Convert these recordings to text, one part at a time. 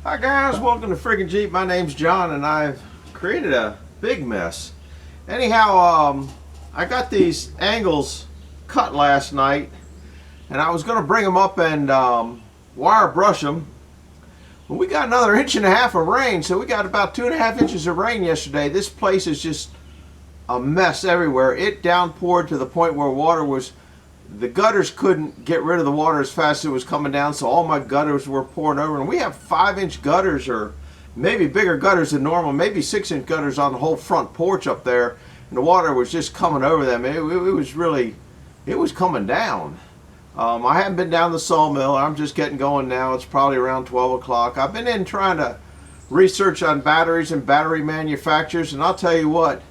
Hi guys, welcome to Friggin' Jeep. My name's John and I've created a big mess. Anyhow, I got these angles cut last night and I was going to bring them up and wire brush them. But we got another 1.5 inches of rain, so we got about 2.5 inches of rain yesterday. This place is just a mess everywhere. It downpoured to the point where the gutters couldn't get rid of the water as fast as it was coming down, so all my gutters were pouring over. And we have 5-inch gutters, or maybe bigger gutters than normal, maybe 6-inch gutters on the whole front porch up there, and the water was just coming over them. It was coming down. I haven't been down the sawmill. I'm just getting going now. It's probably around 12 o'clock. I've been in trying to research on batteries and battery manufacturers, and I'll tell you what,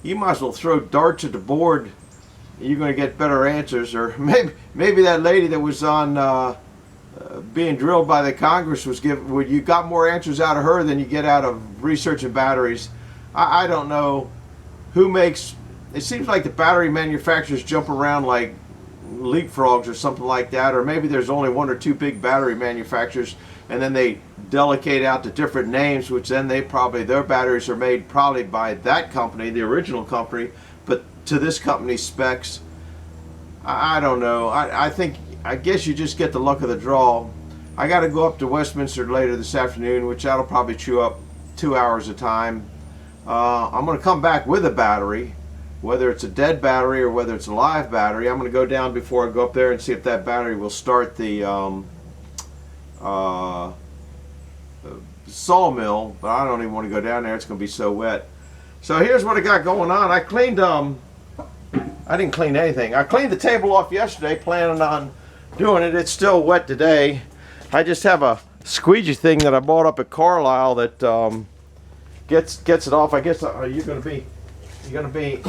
you might as well throw darts at the board. You're going to get better answers. Or maybe that lady that was on being drilled by the Congress you got more answers out of her than you get out of researching batteries. I don't know who makes. It seems like the battery manufacturers jump around like leapfrogs or something like that, or maybe there's only 1 or 2 big battery manufacturers, and then they delegate out to different names, which then their batteries are made probably by that company, the original company, but to this company's specs. I don't know. I guess you just get the luck of the draw. I got to go up to Westminster later this afternoon, which that'll probably chew up 2 hours of time. I'm going to come back with a battery, whether it's a dead battery or whether it's a live battery. I'm going to go down before I go up there and see if that battery will start the sawmill, but I don't even want to go down there. It's going to be so wet. So here's what I got going on. I didn't clean anything. I cleaned the table off yesterday, planning on doing it. It's still wet today. I just have a squeegee thing that I bought up at Carlisle that gets it off. I guess you're gonna be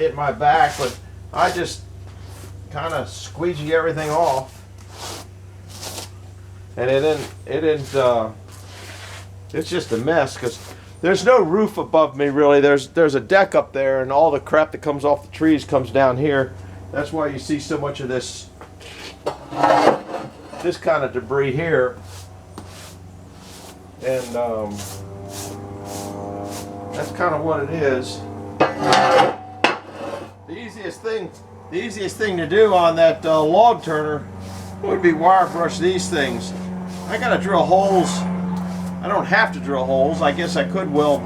in my back, but I just kind of squeegee everything off, and it's just a mess because there's no roof above me really. There's a deck up there, and all the crap that comes off the trees comes down here. That's why you see so much of this kind of debris here. And that's kind of what it is. The easiest thing to do on that log turner would be wire brush these things. I gotta drill holes. I don't have to drill holes. I guess I could weld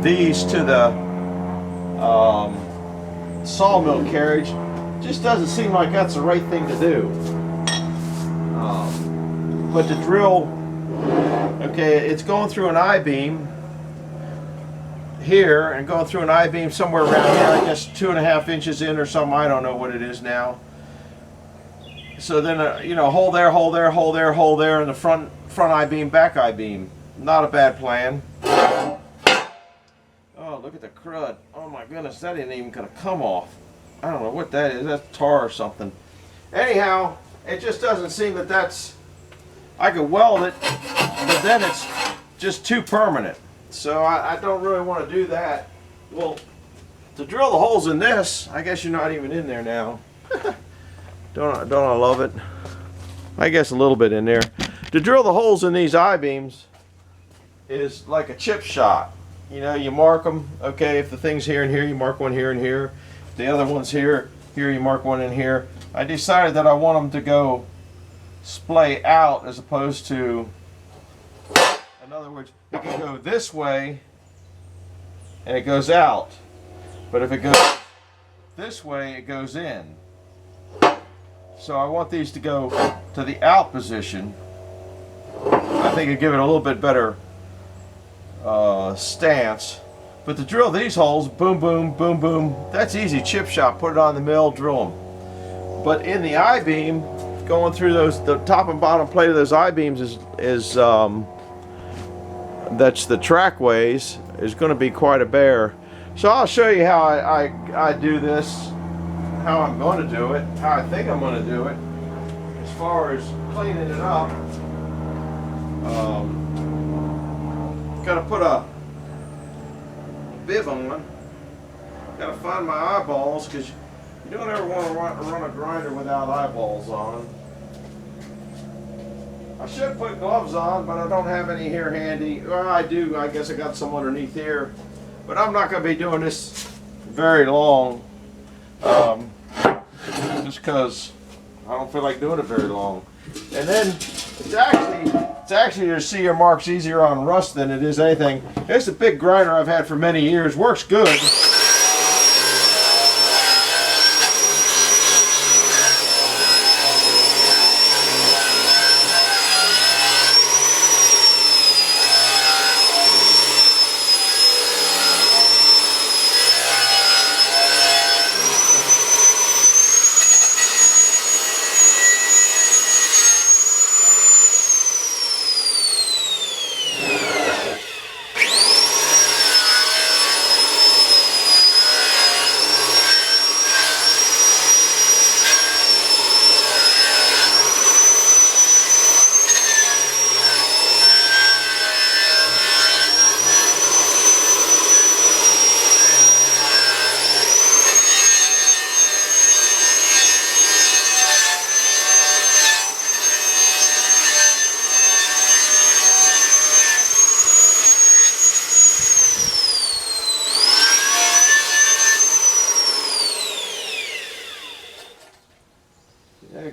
these to the sawmill carriage. Just doesn't seem like that's the right thing to do. But to drill, okay, it's going through an I-beam here and going through an I-beam somewhere around here, I guess 2.5 inches in or something. I don't know what it is now. So then, hole there, hole there, hole there, hole there, in the front I-beam, back I-beam. Not a bad plan. Oh, look at the crud. Oh my goodness, that ain't even gonna come off. I don't know what that is. That's tar or something. Anyhow, it just doesn't seem that's. I could weld it, but then it's just too permanent. So I don't really want to do that. Well, to drill the holes in this, I guess you're not even in there now. Don't I love it? I guess a little bit in there. To drill the holes in these I-beams is like a chip shot. You mark them. Okay, if the thing's here and here, you mark one here and here. If the other one's here, you mark one in here. I decided that I want them to go splay out as opposed to, in other words, it can go this way and it goes out. But if it goes this way, it goes in. So I want these to go to the out position. I think it'd give it a little bit better stance. But to drill these holes, boom, boom, boom, boom, that's easy. Chip shot, put it on the mill, drill them. But in the I-beam, going through the top and bottom plate of those I-beams is that's the trackways, is going to be quite a bear. So I'll show you how I do this, how I'm going to do it, how I think I'm going to do it. As far as cleaning it up, got to put a bib on. Got to find my eyeballs, because you don't ever want to run a grinder without eyeballs on. I should put gloves on, but I don't have any here handy. Well, I do. I guess I got some underneath here. But I'm not going to be doing this very long. Just because I don't feel like doing it very long. And then it's actually your sear marks easier on rust than it is anything. It's a big grinder I've had for many years. Works good.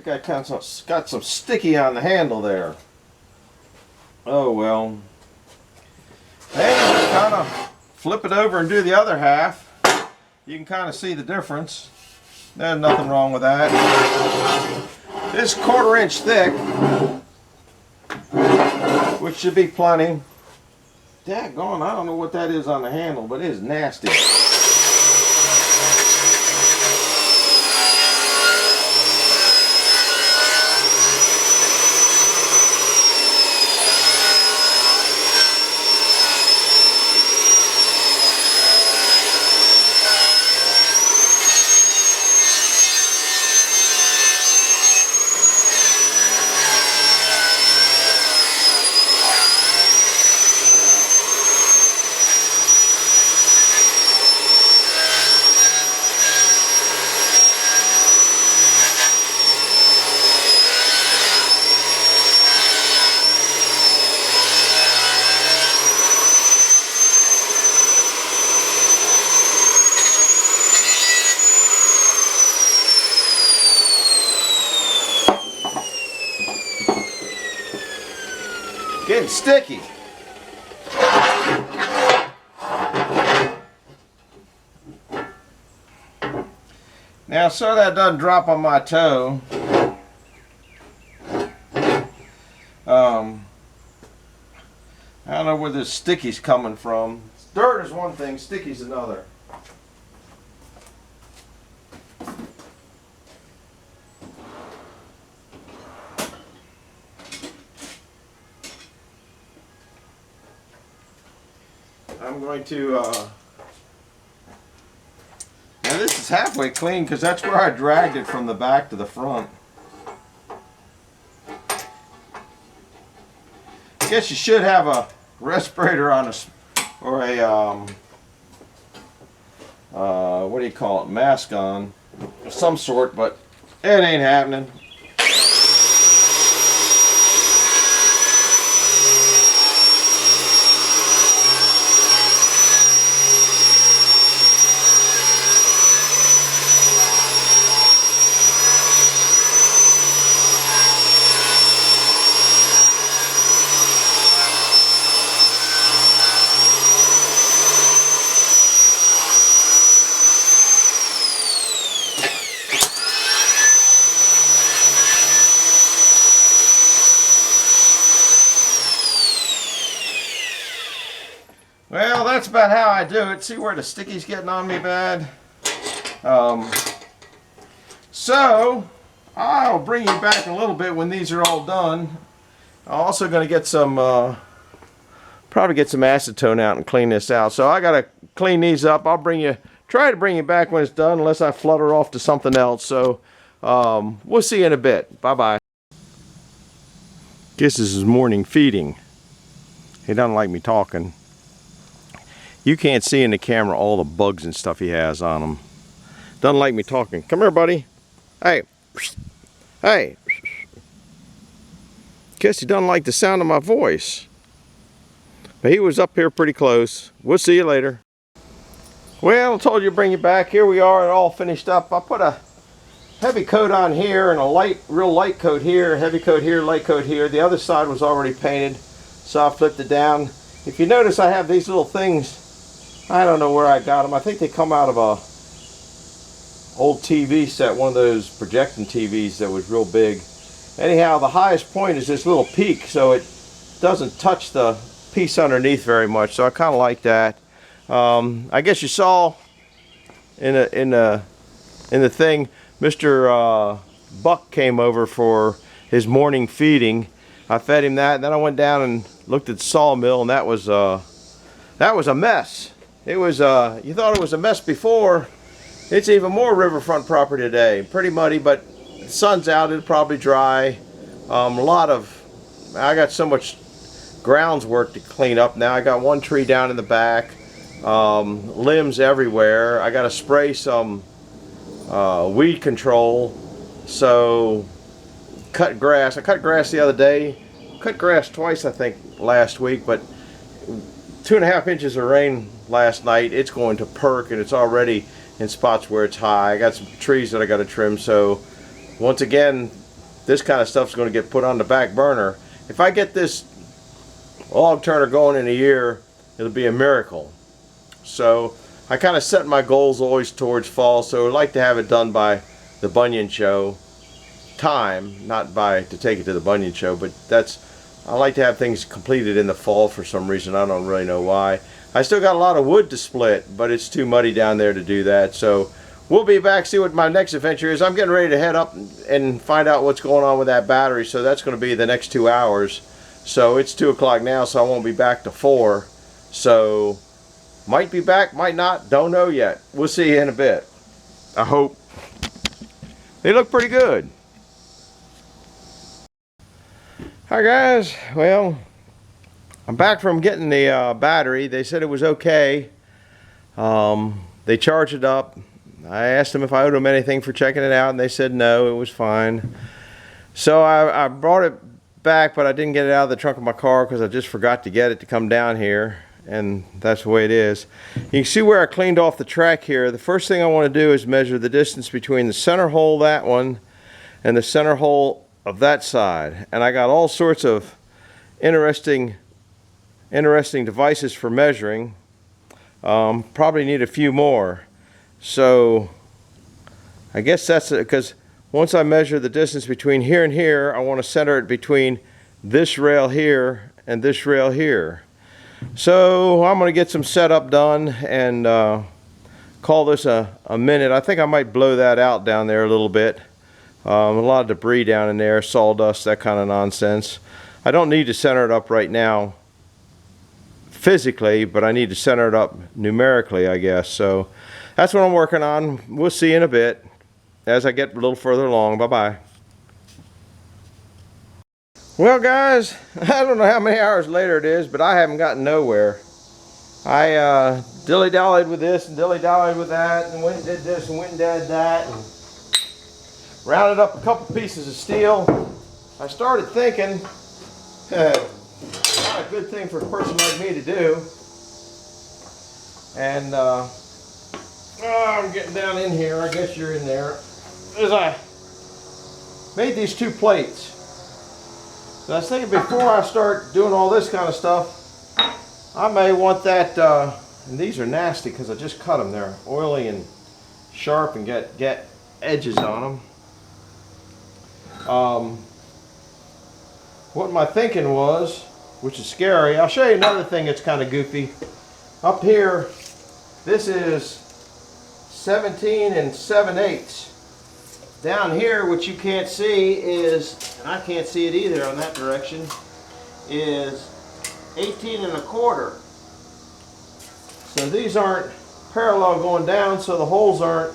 It got some sticky on the handle there. Oh well. And you kind of flip it over and do the other half. You can kind of see the difference. There's nothing wrong with that. This 1/4 inch thick, which should be plenty. Daggone, I don't know what that is on the handle, but it is nasty. Getting sticky. Now, so that doesn't drop on my toe, I don't know where this sticky's coming from. Dirt is one thing, sticky's another. I'm going to, now this is halfway clean because that's where I dragged it from the back to the front. I guess you should have a respirator on or a, what do you call it, mask on of some sort, but it ain't happening. Well, that's about how I do it. See where the sticky's getting on me bad? So, I'll bring you back in a little bit when these are all done. I'm also going to get some, probably get some acetone out and clean this out. So I got to clean these up. I'll try to bring you back when it's done unless I flutter off to something else. So, we'll see you in a bit. Bye-bye. Guess this is morning feeding. He doesn't like me talking. You can't see in the camera all the bugs and stuff he has on him. Doesn't like me talking. Come here, buddy. Hey. Hey. Guess he doesn't like the sound of my voice. But he was up here pretty close. We'll see you later. Well, I told you to bring you back. Here we are, all finished up. I put a heavy coat on here and a real light coat here, heavy coat here, light coat here. The other side was already painted, so I flipped it down. If you notice, I have these little things. I don't know where I got them. I think they come out of a old TV set, one of those projecting TVs that was real big. Anyhow, the highest point is this little peak, so it doesn't touch the piece underneath very much. So I kind of like that. I guess you saw in the thing, Mr. Buck came over for his morning feeding. I fed him that, and then I went down and looked at the sawmill, and that was a mess. It was you thought it was a mess before. It's even more riverfront property today. Pretty muddy, but the sun's out. It'll probably dry. I got so much grounds work to clean up now. I got one tree down in the back. Limbs everywhere. I got to spray some weed control. So cut grass. I cut grass the other day. Cut grass twice, I think, last week, but 2.5 inches of rain last night. It's going to perk, and it's already in spots where it's high. I got some trees that I got to trim. So once again, this kind of stuff's going to get put on the back burner. If I get this log turner going in a year, it'll be a miracle. So I kind of set my goals always towards fall, so I'd like to have it done by the Bunyan show time, not to take it to the Bunyan show, but I like to have things completed in the fall for some reason. I don't really know why. I still got a lot of wood to split, but it's too muddy down there to do that. So we'll be back, see what my next adventure is. I'm getting ready to head up and find out what's going on with that battery, so that's going to be the next 2 hours. So it's 2 o'clock now, so I won't be back to 4. So might be back, might not, don't know yet. We'll see you in a bit. I hope. They look pretty good. Hi guys, well, I'm back from getting the battery. They said it was okay. They charged it up. I asked them if I owed them anything for checking it out, and they said no, it was fine. So I brought it back, but I didn't get it out of the trunk of my car because I just forgot to get it to come down here, and that's the way it is. You can see where I cleaned off the track here. The first thing I want to do is measure the distance between the center hole, that one, and the center hole of that side. And I got all sorts of interesting devices for measuring. Probably need a few more. So I guess that's it, because once I measure the distance between here and here, I want to center it between this rail here and this rail here. So I'm going to get some setup done and call this a minute. I think I might blow that out down there a little bit. A lot of debris down in there, sawdust, that kind of nonsense. I don't need to center it up right now physically, but I need to center it up numerically, I guess. So that's what I'm working on. We'll see in a bit as I get a little further along. Bye-bye. Well, guys, I don't know how many hours later it is, but I haven't gotten nowhere. I dilly-dallied with this and dilly-dallied with that, and went and did this and went and did that, and rounded up a couple pieces of steel. I started thinking, not a good thing for a person like me to do. And I'm getting down in here. I guess you're in there. As I made these 2 plates. So I was thinking before I start doing all this kind of stuff, I may want that, and these are nasty because I just cut them. They're oily and sharp and get edges on them. What my thinking was, which is scary, I'll show you another thing that's kind of goofy. Up here, this is 17 7/8. Down here, which you can't see is, and I can't see it either on that direction, is 18 1/4. So these aren't parallel going down, so the holes aren't,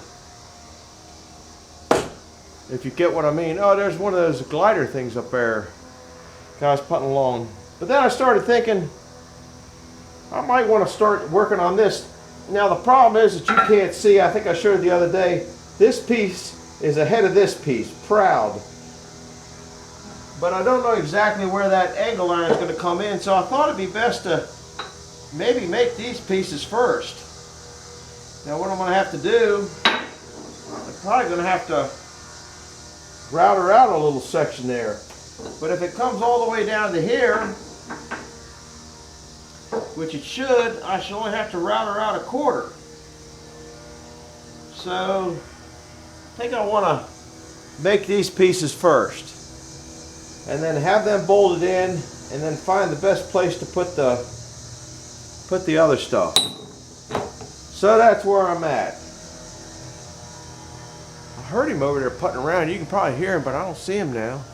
if you get what I mean. Oh, there's one of those glider things up there. Guys putting along. But then I started thinking, I might want to start working on this. Now the problem is that you can't see, I think I showed you the other day, this piece is ahead of this piece, proud. but I don't know exactly where that angle iron is going to come in, so I thought it'd be best to maybe make these pieces first. Now what I'm going to have to do, I'm probably going to have to router out a little section there. But if it comes all the way down to here, which it should, I should only have to router out a quarter. So I think I want to make these pieces first and then have them bolted in, and then find the best place to put the other stuff. So that's where I'm at. I heard him over there putting around. You can probably hear him, but I don't see him now.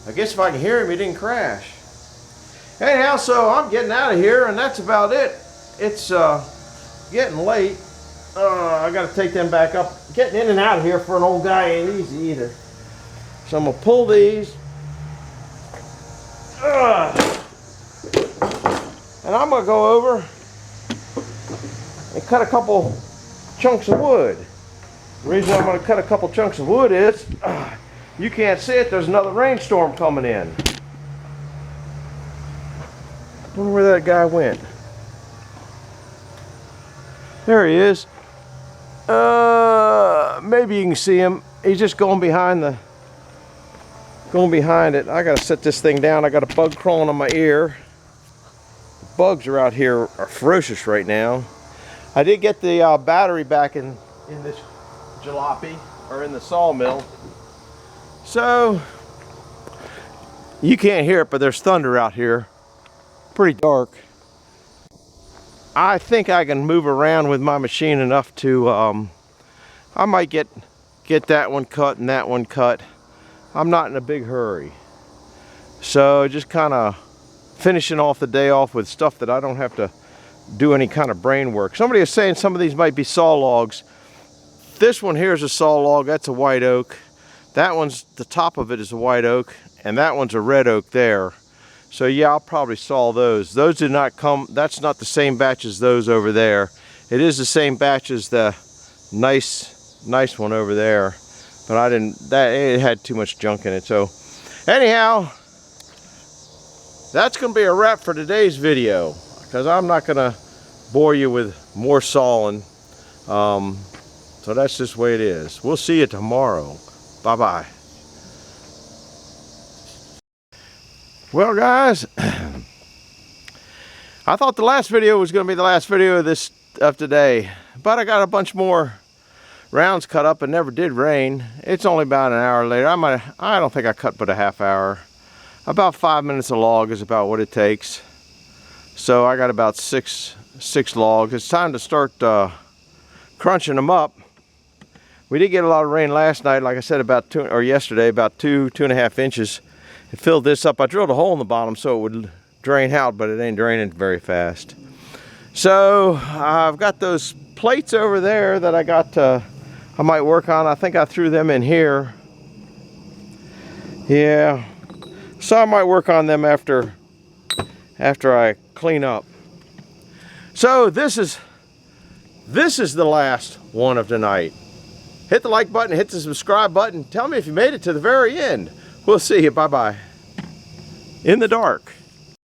I guess if I can hear him, he didn't crash. Anyhow, so I'm getting out of here, and that's about it. It's getting late. I got to take them back up. Getting in and out of here for an old guy ain't easy either. So I'm going to pull these. And I'm going to go over and cut a couple chunks of wood. The reason I'm going to cut a couple chunks of wood is you can't see it, there's another rainstorm coming in. I wonder where that guy went. There he is. Maybe you can see him. He's just going behind it. I gotta set this thing down. I got a bug crawling on my ear. The bugs are out here are ferocious right now. I did get the battery back in this jalopy, or in the sawmill. So you can't hear it, but there's thunder out here. Pretty dark. I think I can move around with my machine enough to I might get that one cut and that one cut. I'm not in a big hurry. So just kind of finishing off the day off with stuff that I don't have to do any kind of brain work. Somebody is saying some of these might be saw logs. This one here is a saw log. That's a white oak. That one's, the top of it is a white oak, and that one's a red oak there. So yeah, I'll probably saw those. Those did not come, that's not the same batch as those over there. It is the same batch as the nice one over there. But I didn't, it had too much junk in it. So anyhow, that's gonna be a wrap for today's video, because I'm not gonna bore you with more sawing. So that's just the way it is. We'll see you tomorrow. Bye-bye. Well, guys, I thought the last video was going to be the last video of today, but I got a bunch more rounds cut up and never did rain. It's only about an hour later. I don't think I cut but a half hour. About 5 minutes a log is about what it takes. So I got about six logs. It's time to start crunching them up. We did get a lot of rain last night, like I said, yesterday, about 2.5 inches. It filled this up. I drilled a hole in the bottom so it would drain out, but it ain't draining very fast. So I've got those plates over there that I might work on. I think I threw them in here. Yeah. So I might work on them after I clean up. So this is the last one of tonight. Hit the like button, hit the subscribe button. Tell me if you made it to the very end. We'll see you. Bye-bye. In the dark.